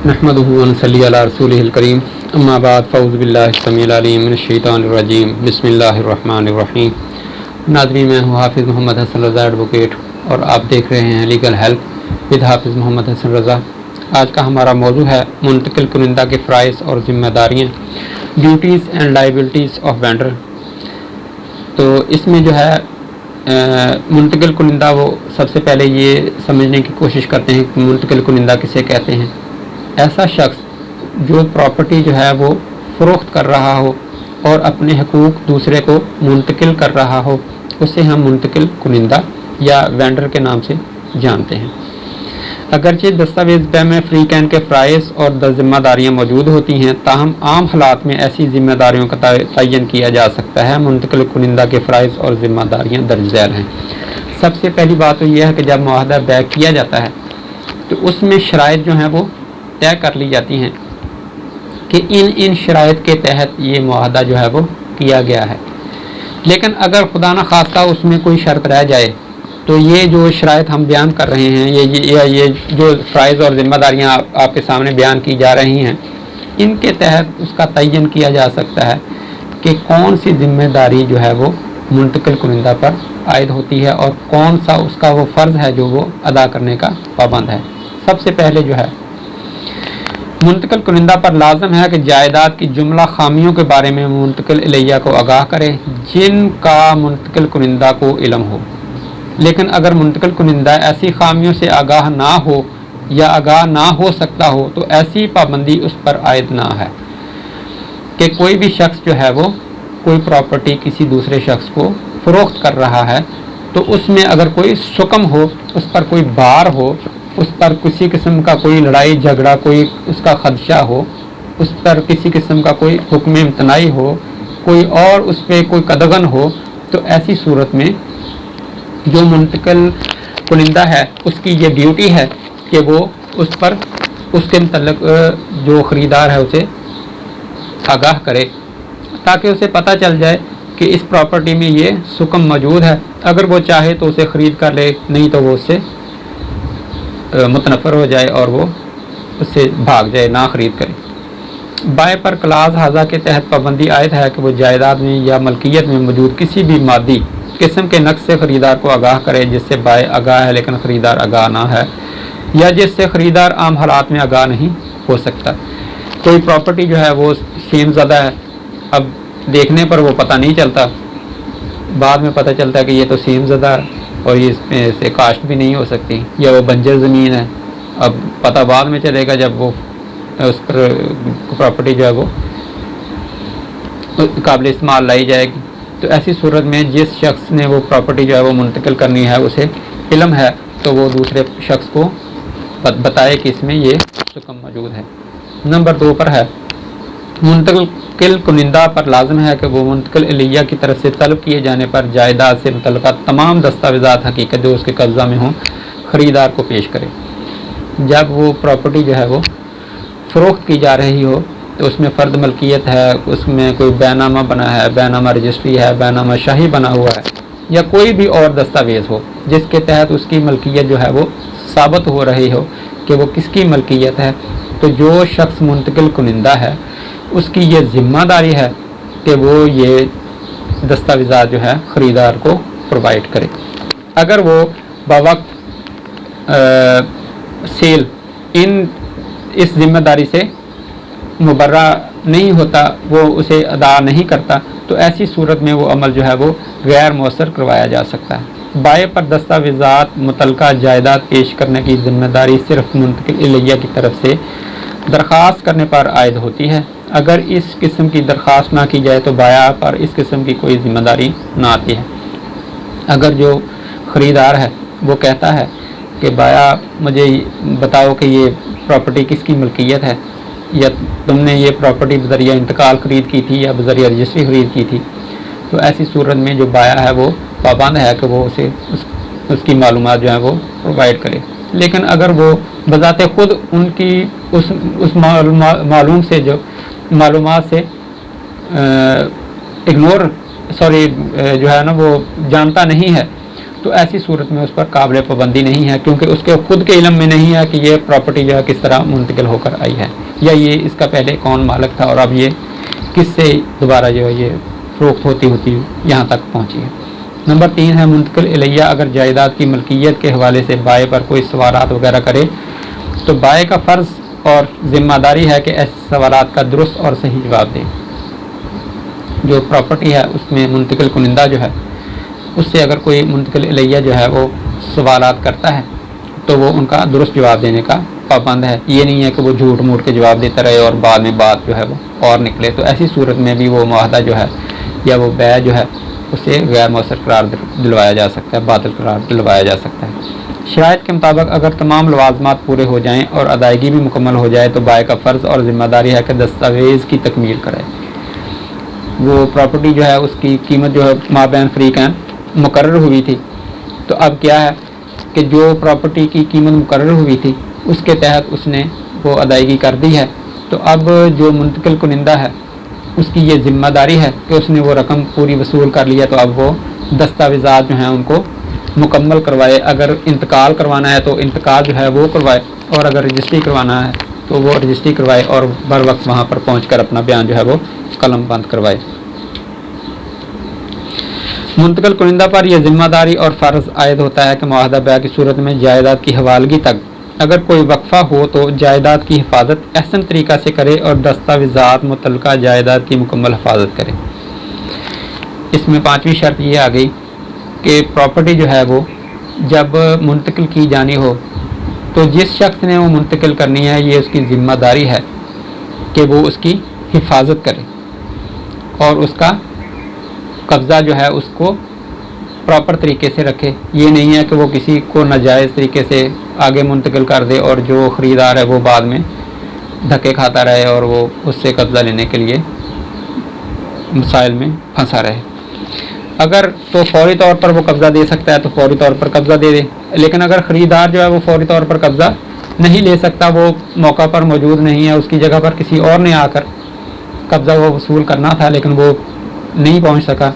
نحمدہ و نصلی علی رسولہ الکریم اما بعد فاعوذ باللہ السمیع العلیم من الشیطان الرجیم بسم اللہ الرحمن الرحیم۔ ناظرین، میں ہوں حافظ محمد حسن رضا ایڈوکیٹ اور آپ دیکھ رہے ہیں لیگل ہیلپ ود حافظ محمد حسن رضا۔ آج کا ہمارا موضوع ہے منتقل کنندہ کے فرائض اور ذمہ داریاں، duties and liabilities of vendor. تو اس میں جو ہے منتقل کنندہ، وہ سب سے پہلے یہ سمجھنے کی کوشش کرتے ہیں کہ منتقل کنندہ کسے کہتے ہیں۔ ایسا شخص جو پراپرٹی جو ہے وہ فروخت کر رہا ہو اور اپنے حقوق دوسرے کو منتقل کر رہا ہو، اسے ہم منتقل کنندہ یا وینڈر کے نام سے جانتے ہیں۔ اگرچہ دستاویز بے میں فری کین کے فرائض اور ذمہ داریاں موجود ہوتی ہیں، تاہم عام حالات میں ایسی ذمہ داریوں کا تعین کیا جا سکتا ہے۔ منتقل کنندہ کے فرائض اور ذمہ داریاں درج ذیل ہیں۔ سب سے پہلی بات تو یہ ہے کہ جب معاہدہ طے کیا جاتا ہے تو اس میں شرائط جو ہیں وہ طے کر لی جاتی ہیں کہ ان شرائط کے تحت یہ معاہدہ جو ہے وہ کیا گیا ہے۔ لیکن اگر خدا نخواستہ اس میں کوئی شرط رہ جائے تو یہ جو شرائط ہم بیان کر رہے ہیں، یہ جو فرائض اور ذمہ داریاں آپ کے سامنے بیان کی جا رہی ہیں، ان کے تحت اس کا تعین کیا جا سکتا ہے کہ کون سی ذمہ داری جو ہے وہ منتقل کنندہ پر عائد ہوتی ہے اور کون سا اس کا وہ فرض ہے جو وہ ادا کرنے کا پابند ہے۔ سب سے پہلے جو ہے منتقل کنندہ پر لازم ہے کہ جائیداد کی جملہ خامیوں کے بارے میں منتقل الیہ کو آگاہ کرے جن کا منتقل کنندہ کو علم ہو۔ لیکن اگر منتقل کنندہ ایسی خامیوں سے آگاہ نہ ہو یا آگاہ نہ ہو سکتا ہو تو ایسی پابندی اس پر عائد نہ ہے کہ کوئی بھی شخص جو ہے وہ کوئی پراپرٹی کسی دوسرے شخص کو فروخت کر رہا ہے تو اس میں اگر کوئی سکم ہو، اس پر کوئی بار ہو، اس پر کسی قسم کا کوئی لڑائی جھگڑا، کوئی اس کا خدشہ ہو، اس پر کسی قسم کا کوئی حکم امتناعی ہو، کوئی اور اس پہ کوئی قدغن ہو، تو ایسی صورت میں جو منتقل کنندہ ہے اس کی یہ ڈیوٹی ہے کہ وہ اس پر اس کے متعلق جو خریدار ہے اسے آگاہ کرے تاکہ اسے پتہ چل جائے کہ اس پراپرٹی میں یہ سکم موجود ہے۔ اگر وہ چاہے تو اسے خرید کر لے، نہیں تو وہ اس سے متنفر ہو جائے اور وہ اس سے بھاگ جائے، نہ خرید کرے۔ بائع پر کلاز ہذا کے تحت پابندی عائد ہے کہ وہ جائیداد میں یا ملکیت میں موجود کسی بھی مادی قسم کے نقص سے خریدار کو آگاہ کرے جس سے بائع آگاہ ہے لیکن خریدار آگاہ نہ ہے، یا جس سے خریدار عام حالات میں آگاہ نہیں ہو سکتا۔ کوئی پراپرٹی جو ہے وہ سیم زدہ ہے، اب دیکھنے پر وہ پتہ نہیں چلتا، بعد میں پتہ چلتا ہے کہ یہ تو سیم زدہ ہے اور یہ اس میں سے کاشت بھی نہیں ہو سکتی، یا وہ بنجر زمین ہے، اب پتہ بعد میں چلے گا جب وہ اس پر پراپرٹی جو ہے وہ قابل استعمال لائی جائے گی۔ تو ایسی صورت میں جس شخص نے وہ پراپرٹی جو ہے وہ منتقل کرنی ہے اسے علم ہے تو وہ دوسرے شخص کو بتائے کہ اس میں یہ سکم موجود ہے۔ نمبر 2 پر ہے منتقل کنندہ پر لازم ہے کہ وہ منتقل الیہ کی طرف سے طلب کیے جانے پر جائیداد سے متعلقہ تمام دستاویزات حقیقت جو اس کے قبضہ میں ہوں خریدار کو پیش کرے۔ جب وہ پراپرٹی جو ہے وہ فروخت کی جا رہی ہو تو اس میں فرد ملکیت ہے، اس میں کوئی بے نامہ بنا ہے، بے نامہ رجسٹری ہے، بے نامہ شاہی بنا ہوا ہے، یا کوئی بھی اور دستاویز ہو جس کے تحت اس کی ملکیت جو ہے وہ ثابت ہو رہی ہو کہ وہ کس کی ملکیت ہے، تو جو شخص منتقل کنندہ ہے اس کی یہ ذمہ داری ہے کہ وہ یہ دستاویزات جو ہے خریدار کو پرووائڈ کرے۔ اگر وہ بوقت سیل اس ذمہ داری سے مبرہ نہیں ہوتا، وہ اسے ادا نہیں کرتا، تو ایسی صورت میں وہ عمل جو ہے وہ غیر مؤثر کروایا جا سکتا ہے۔ بائع پر دستاویزات متعلقہ جائیداد پیش کرنے کی ذمہ داری صرف منتقل الیہ کی طرف سے درخواست کرنے پر عائد ہوتی ہے۔ اگر اس قسم کی درخواست نہ کی جائے تو بائع پر اس قسم کی کوئی ذمہ داری نہ آتی ہے۔ اگر جو خریدار ہے وہ کہتا ہے کہ بائع مجھے بتاؤ کہ یہ پراپرٹی کس کی ملکیت ہے، یا تم نے یہ پراپرٹی بذریعہ انتقال خرید کی تھی یا بذریعہ رجسٹری خرید کی تھی، تو ایسی صورت میں جو بائع ہے وہ پابند ہے کہ وہ اسے اس کی معلومات جو ہیں وہ پرووائڈ کرے۔ لیکن اگر وہ بذات خود ان کی اس معلومات سے جو ہے نا وہ جانتا نہیں ہے، تو ایسی صورت میں اس پر قابل پابندی نہیں ہے، کیونکہ اس کے خود کے علم میں نہیں ہے کہ یہ پراپرٹی جو ہے کس طرح منتقل ہو کر آئی ہے، یا یہ اس کا پہلے کون مالک تھا اور اب یہ کس سے دوبارہ جو ہے یہ فروخت ہوتی ہوتی یہاں تک پہنچی ہے۔ نمبر 3 ہے منتقل الیہ اگر جائیداد کی ملکیت کے حوالے سے بائع پر کوئی سوالات وغیرہ کرے تو بائع کا فرض اور ذمہ داری ہے کہ ایسے سوالات کا درست اور صحیح جواب دے۔ جو پراپرٹی ہے اس میں منتقل کنندہ جو ہے اس سے اگر کوئی منتقل الیہ جو ہے وہ سوالات کرتا ہے تو وہ ان کا درست جواب دینے کا پابند ہے، یہ نہیں ہے کہ وہ جھوٹ موٹ کے جواب دیتا رہے اور بعد میں بات جو ہے وہ اور نکلے، تو ایسی صورت میں بھی وہ معاہدہ جو ہے یا وہ بیع جو ہے اسے غیر مؤثر قرار دلوایا جا سکتا ہے، باطل قرار دلوایا جا سکتا ہے۔ شرائط کے مطابق اگر تمام لوازمات پورے ہو جائیں اور ادائیگی بھی مکمل ہو جائے تو بائع کا فرض اور ذمہ داری ہے کہ دستاویز کی تکمیل کرے۔ وہ پراپرٹی جو ہے اس کی قیمت جو ہے مابین فریقین مقرر ہوئی تھی، تو اب کیا ہے کہ جو پراپرٹی کی قیمت مقرر ہوئی تھی اس کے تحت اس نے وہ ادائیگی کر دی ہے، تو اب جو منتقل کنندہ ہے اس کی یہ ذمہ داری ہے کہ اس نے وہ رقم پوری وصول کر لیا، تو اب وہ دستاویزات جو ہیں ان کو مکمل کروائے، اگر انتقال کروانا ہے تو انتقال جو ہے وہ کروائے، اور اگر رجسٹری کروانا ہے تو وہ رجسٹری کروائے اور بر وقت وہاں پر پہنچ کر اپنا بیان جو ہے وہ قلم بند کروائے۔ منتقل کنندہ پر یہ ذمہ داری اور فرض عائد ہوتا ہے کہ معاہدہ بیع کی صورت میں جائیداد کی حوالگی تک اگر کوئی وقفہ ہو تو جائیداد کی حفاظت احسن طریقہ سے کرے اور دستاویزات متعلقہ جائیداد کی مکمل حفاظت کرے۔ اس میں 5ویں شرط یہ آ گئی کہ پراپرٹی جو ہے وہ جب منتقل کی جانی ہو تو جس شخص نے وہ منتقل کرنی ہے یہ اس کی ذمہ داری ہے کہ وہ اس کی حفاظت کرے اور اس کا قبضہ جو ہے اس کو پراپر طریقے سے رکھے۔ یہ نہیں ہے کہ وہ کسی کو ناجائز طریقے سے آگے منتقل کر دے اور جو خریدار ہے وہ بعد میں دھکے کھاتا رہے اور وہ اس سے قبضہ لینے کے لیے مسائل میں پھنسا رہے۔ اگر تو فوری طور پر وہ قبضہ دے سکتا ہے تو فوری طور پر قبضہ دے دے، لیکن اگر خریدار جو ہے وہ فوری طور پر قبضہ نہیں لے سکتا، وہ موقع پر موجود نہیں ہے، اس کی جگہ پر کسی اور نے آ کر قبضہ وہ وصول کرنا تھا لیکن وہ نہیں پہنچ سکا،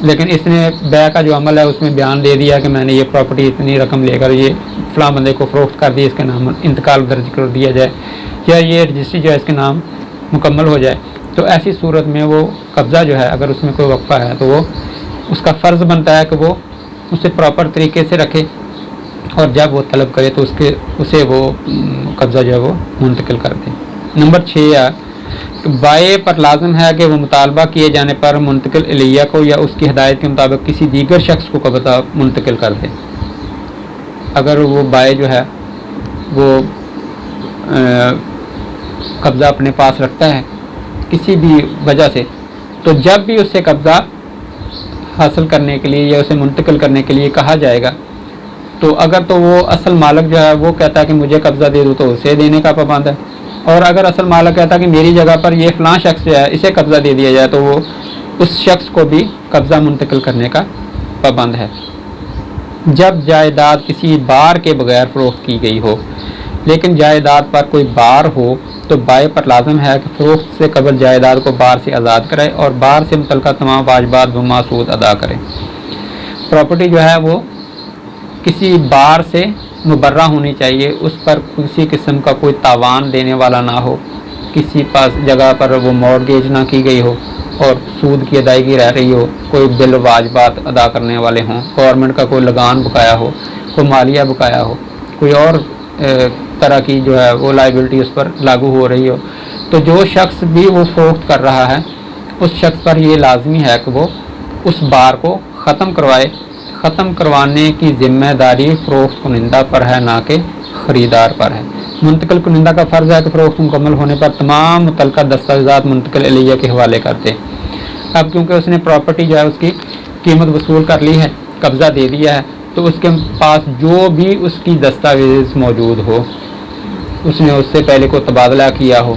لیکن اس نے بیع کا جو عمل ہے اس میں بیان دے دیا کہ میں نے یہ پراپرٹی اتنی رقم لے کر یہ فلاں بندے کو فروخت کر دی، اس کے نام انتقال درج کر دیا جائے یا یہ رجسٹری جو ہے اس کے نام مکمل ہو جائے، تو ایسی صورت میں وہ قبضہ جو ہے اگر اس میں کوئی وقفہ ہے تو وہ اس کا فرض بنتا ہے کہ وہ اسے پراپر طریقے سے رکھے اور جب وہ طلب کرے تو اسے وہ قبضہ جو ہے وہ منتقل کر دے۔ نمبر 6 ہے کہ بائع پر لازم ہے کہ وہ مطالبہ کیے جانے پر منتقل الیہ کو یا اس کی ہدایت کے مطابق کسی دیگر شخص کو قبضہ منتقل کر دے۔ اگر وہ بائع جو ہے وہ قبضہ اپنے پاس رکھتا ہے کسی بھی وجہ سے، تو جب بھی اس سے قبضہ حاصل کرنے کے لیے یا اسے منتقل کرنے کے لیے کہا جائے گا تو اگر تو وہ اصل مالک جو ہے وہ کہتا ہے کہ مجھے قبضہ دے دو تو اسے دینے کا پابند ہے، اور اگر اصل مالک کہتا ہے کہ میری جگہ پر یہ فلاں شخص جو ہے اسے قبضہ دے دیا جائے تو وہ اس شخص کو بھی قبضہ منتقل کرنے کا پابند ہے۔ جب جائیداد کسی بار کے بغیر فروخت کی گئی ہو لیکن جائیداد پر کوئی بار ہو تو بائع پر لازم ہے کہ فروخت سے قبل جائیداد کو بار سے آزاد کرے اور بار سے متعلقہ تمام واجبات بما سود ادا کرے۔ پراپرٹی جو ہے وہ کسی بار سے مبرہ ہونی چاہیے، اس پر کسی قسم کا کوئی تاوان دینے والا نہ ہو، کسی پاس جگہ پر وہ مورگیج نہ کی گئی ہو اور سود کی ادائیگی رہ رہی ہو، کوئی بل واجبات ادا کرنے والے ہوں، گورنمنٹ کا کوئی لگان بقایا ہو، کوئی مالیہ بقایا ہو، کوئی اور طرح کی جو ہے وہ لائبلٹی اس پر لاگو ہو رہی ہو، تو جو شخص بھی وہ فروخت کر رہا ہے اس شخص پر یہ لازمی ہے کہ وہ اس بار کو ختم کروائے۔ ختم کروانے کی ذمہ داری فروخت کنندہ پر ہے نہ کہ خریدار پر ہے۔ منتقل کنندہ کا فرض ہے کہ فروخت مکمل ہونے پر تمام متعلقہ دستاویزات منتقل الیہ کے حوالے کر دے۔ اب کیونکہ اس نے پراپرٹی جو ہے اس کی قیمت وصول کر لی ہے، قبضہ دے دیا ہے، تو اس کے پاس جو بھی اس کی دستاویز موجود ہو، اس نے اس سے پہلے کو تبادلہ کیا ہو،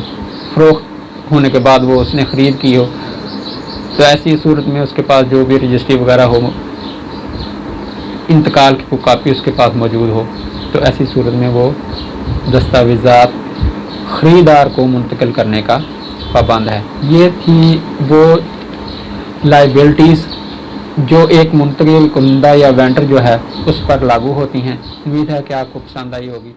فروخت ہونے کے بعد وہ اس نے خرید کی ہو، تو ایسی صورت میں اس کے پاس جو بھی رجسٹری وغیرہ ہو، انتقال کی کوئی کاپی اس کے پاس موجود ہو، تو ایسی صورت میں وہ دستاویزات خریدار کو منتقل کرنے کا پابند ہے۔ یہ تھی وہ لائبلٹیز جو ایک منتقل کنندہ یا وینڈر جو ہے اس پر لاگو ہوتی ہیں۔ امید ہے کہ آپ کو پسند آئی ہوگی۔